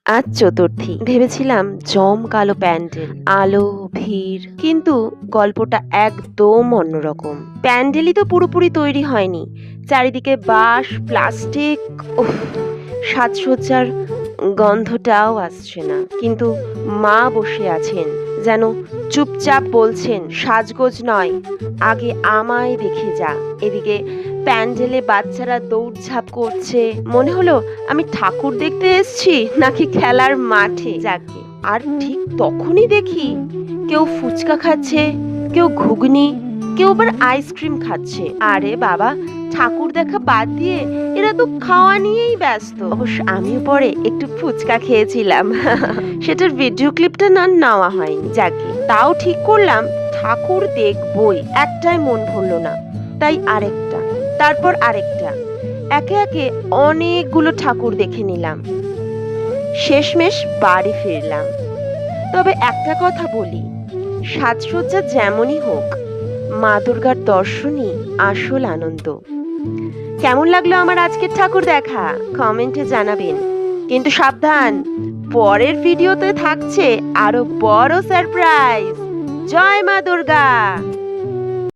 আজ চতুর্থী। ভেবেছিলাম জমকালো প্যান্ডেল, আলো, ভিড়, কিন্তু গল্পটা একদম অন্যরকম। প্যান্ডেলই তো পুরোপুরি তৈরি হয়নি, চারিদিকে বাঁশ, প্লাস্টিক, উফ, সাজসজ্জার গন্ধটাও আসছে না। কিন্তু মা বসে আছেন, যেন চুপচাপ বলছেন, সাজগোজ নয়, আগে আমায় দেখে যা। এদিকে প্যান্ডেলে বাচ্চারা দৌড়ঝাঁপ করছে, মনে হলো আমি ঠাকুর দেখতে এসেছি নাকি খেলার মাঠে। যাকে আর ঠিক তখনই দেখি কেউ ফুচকা খাচ্ছে, কেউ ঘুগনি, কেউ আবার আইসক্রিম খাচ্ছে। আরে বাবা, ঠাকুর দেখা বাদ দিয়ে এরা তো খাওয়া নিয়েই ব্যস্ত। অবশ্য আমিও পরে একটু ফুচকা খেয়েছিলাম। সেটার ভিডিও ক্লিপটা না নেওয়া হয়নি। যাকে তাও ঠিক করলাম ঠাকুর দেখবই, একটাই মন ভরলো না, তাই আরেকটা, তারপর আরেকটা, একে একে অনেকগুলো ঠাকুর দেখে নিলাম। শেষমেশ বাড়ি ফিরলাম। তবে একটা কথা বলি, সাজসজ্জা যেমনই হোক, মা দুর্গার দর্শনই আসল আনন্দ। কেমন লাগলো আমার আজকের ঠাকুর দেখা কমেন্টে জানাবেন, কিন্তু সাবধান, পরের ভিডিওতে থাকছে আরো বড় সারপ্রাইজ। জয় মা দুর্গা।